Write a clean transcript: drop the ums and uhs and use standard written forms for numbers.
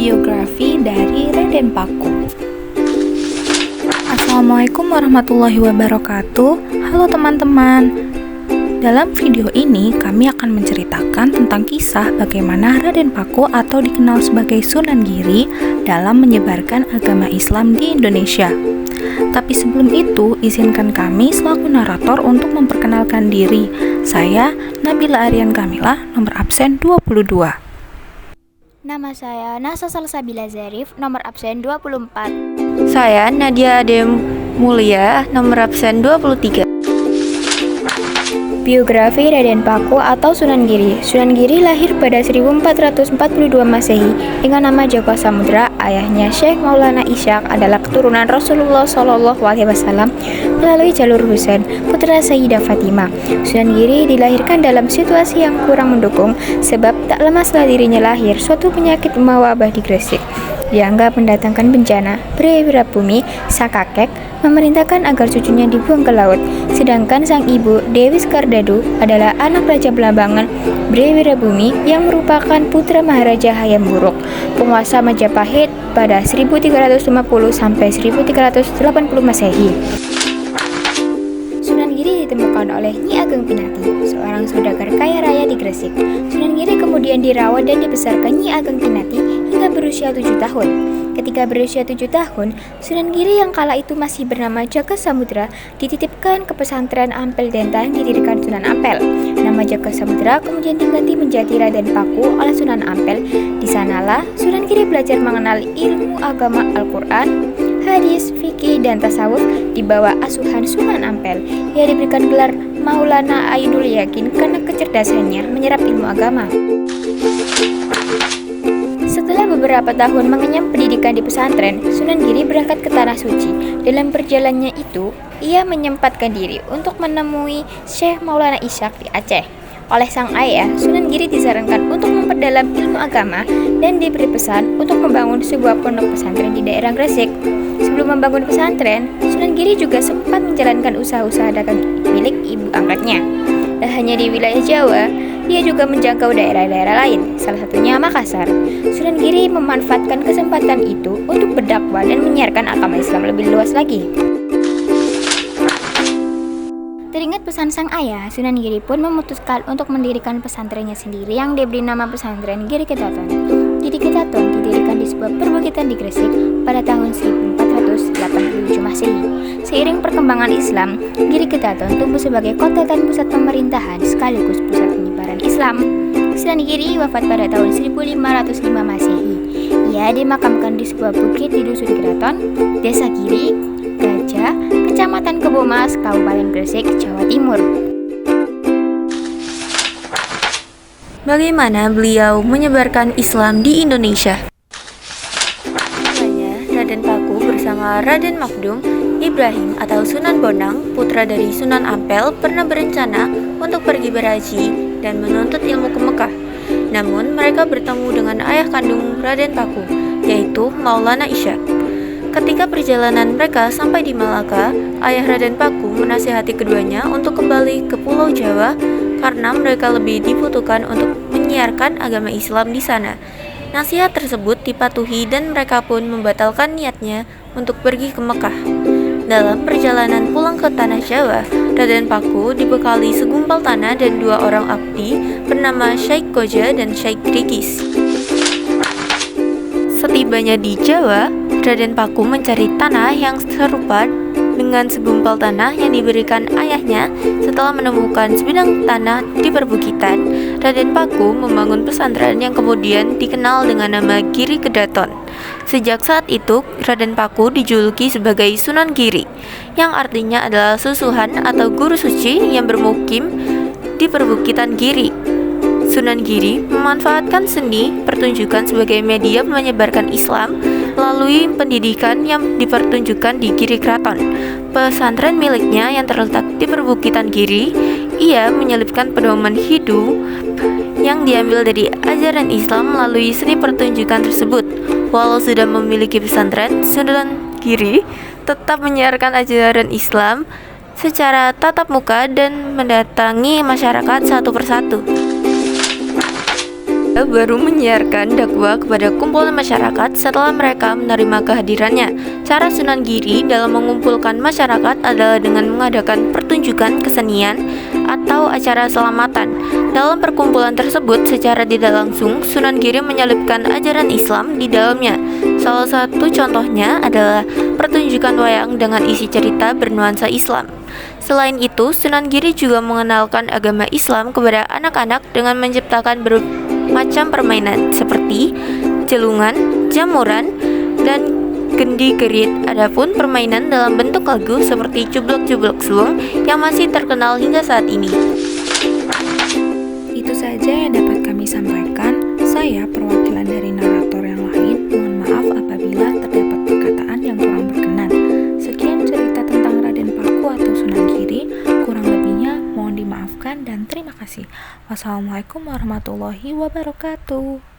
biografi dari Raden Paku. Assalamualaikum warahmatullahi wabarakatuh. Halo teman-teman. Dalam video ini kami akan menceritakan tentang kisah bagaimana Raden Paku atau dikenal sebagai Sunan Giri dalam menyebarkan agama Islam di Indonesia. Tapi sebelum itu, izinkan kami selaku narator untuk memperkenalkan diri. Saya Nabila Aryan Kamila, nomor absen 22. Nama saya Nasa Salsabila Zarif, nomor absen 24. Saya Nadia Adem Mulia, nomor absen 23. Biografi Raden Paku atau Sunan Giri. Sunan Giri lahir pada 1442 Masehi dengan nama Joko Samudra. Ayahnya Syekh Maulana Ishaq adalah keturunan Rasulullah SAW melalui jalur Husain, putra Sayyidah Fatimah. Sunan Giri dilahirkan dalam situasi yang kurang mendukung sebab tak lama setelah dirinya lahir, suatu penyakit mewabah di Gresik. Dianggap mendatangkan bencana. Bre Wirabumi, sang kakek, memerintahkan agar cucunya dibuang ke laut. Sedangkan sang ibu, Dewi Skardadu, adalah anak Raja Belambangan Bre Wirabumi yang merupakan putra Maharaja Hayam Wuruk, penguasa Majapahit pada 1350 sampai 1380 Masehi. Sunan Giri ditemukan oleh Nyi Ageng Pinati, seorang saudagar kaya raya di Gresik. Sunan Giri kemudian dirawat dan dibesarkan Nyi Ageng Pinati hingga berusia 7 tahun. Ketika berusia 7 tahun, Sunan Giri yang kala itu masih bernama Jaka Samudra dititipkan ke pesantren Ampel Denta yang didirikan Sunan Ampel. Nama Jaka Samudra kemudian diganti menjadi Raden Paku oleh Sunan Ampel. Di sanalah Sunan Giri belajar mengenal ilmu agama Al-Quran, hadis, fikih, dan tasawuf di bawah asuhan Sunan Ampel. Ia diberikan gelar Maulana Ainul Yakin karena kecerdasannya menyerap ilmu agama. Setelah beberapa tahun mengenyam pendidikan di pesantren, Sunan Giri berangkat ke Tanah Suci. Dalam perjalanannya itu, ia menyempatkan diri untuk menemui Syekh Maulana Ishaq di Aceh. Oleh sang ayah, Sunan Giri disarankan untuk memperdalam ilmu agama dan diberi pesan untuk membangun sebuah pondok pesantren di daerah Gresik. Sebelum membangun pesantren, Sunan Giri juga sempat menjalankan usaha-usaha dagang milik ibu angkatnya. Tak hanya di wilayah Jawa, dia juga menjangkau daerah-daerah lain, salah satunya Makassar. Sunan Giri memanfaatkan kesempatan itu untuk berdakwah dan menyiarkan agama Islam lebih luas lagi. Teringat pesan sang ayah, Sunan Giri pun memutuskan untuk mendirikan pesantrennya sendiri yang diberi nama pesantren Giri Ketaton. Giri Ketaton didirikan di sebuah perbukitan di Gresik pada tahun 1487 Masehi. Seiring perkembangan Islam, Giri Ketaton tumbuh sebagai kota dan pusat pemerintahan sekaligus pusat penyebaran Islam. Sunan Giri wafat pada tahun 1505 Masehi. Ia dimakamkan di sebuah bukit di Dusun Keraton, Desa Giri, Gajah, Kecamatan Kebomas, Kabupaten Gresik, Jawa Timur. Bagaimana beliau menyebarkan Islam di Indonesia? Raden Paku bersama Raden Makdum Ibrahim atau Sunan Bonang, putra dari Sunan Ampel, pernah berencana untuk pergi berhaji dan menuntut ilmu ke Mekah. Namun mereka bertemu dengan ayah kandung Raden Paku, yaitu Maulana Ishaq. Ketika perjalanan mereka sampai di Malaka, ayah Raden Paku menasihati keduanya untuk kembali ke Pulau Jawa karena mereka lebih dibutuhkan untuk menyiarkan agama Islam di sana. Nasihat tersebut dipatuhi dan mereka pun membatalkan niatnya untuk pergi ke Mekah. Dalam perjalanan pulang ke tanah Jawa, Raden Paku dibekali segumpal tanah dan 2 orang abdi bernama Syekh Koja dan Syekh Rikis. Setibanya di Jawa, Raden Paku mencari tanah yang serupa dengan segumpal tanah yang diberikan ayahnya. Setelah menemukan sebidang tanah di perbukitan, Raden Paku membangun pesantren yang kemudian dikenal dengan nama Giri Kedaton. Sejak saat itu, Raden Paku dijuluki sebagai Sunan Giri, yang artinya adalah susuhan atau guru suci yang bermukim di perbukitan Giri. Sunan Giri memanfaatkan seni pertunjukan sebagai media menyebarkan Islam melalui pendidikan yang dipertunjukkan di Giri Kraton, pesantren miliknya yang terletak di perbukitan Giri. Ia menyelipkan pedoman hidup yang diambil dari ajaran Islam melalui seni pertunjukan tersebut. Walau sudah memiliki pesantren, Sunan Giri tetap menyiarkan ajaran Islam secara tatap muka dan mendatangi masyarakat satu persatu. baru menyiarkan dakwah kepada kumpulan masyarakat setelah mereka menerima kehadirannya. Cara Sunan Giri dalam mengumpulkan masyarakat adalah dengan mengadakan pertunjukan kesenian atau acara selamatan. Dalam perkumpulan tersebut, secara tidak langsung, Sunan Giri menyelipkan ajaran Islam di dalamnya. Salah satu contohnya adalah pertunjukan wayang dengan isi cerita bernuansa Islam. Selain itu, Sunan Giri juga mengenalkan agama Islam kepada anak-anak dengan menciptakan bermacam permainan seperti celungan, jamuran, dan gendi gerit. Adapun permainan dalam bentuk lagu seperti cublok-cublok suung yang masih terkenal hingga saat ini. Itu saja yang dapat kami sampaikan. Saya perwakilan dari narator yang lain. Mohon maaf apabila terdapat perkataan yang kurang berkenan. Sekian cerita tentang Raden Paku atau Sunan Giri. Kurang lebihnya mohon dimaafkan dan terima kasih. Wassalamualaikum warahmatullahi wabarakatuh.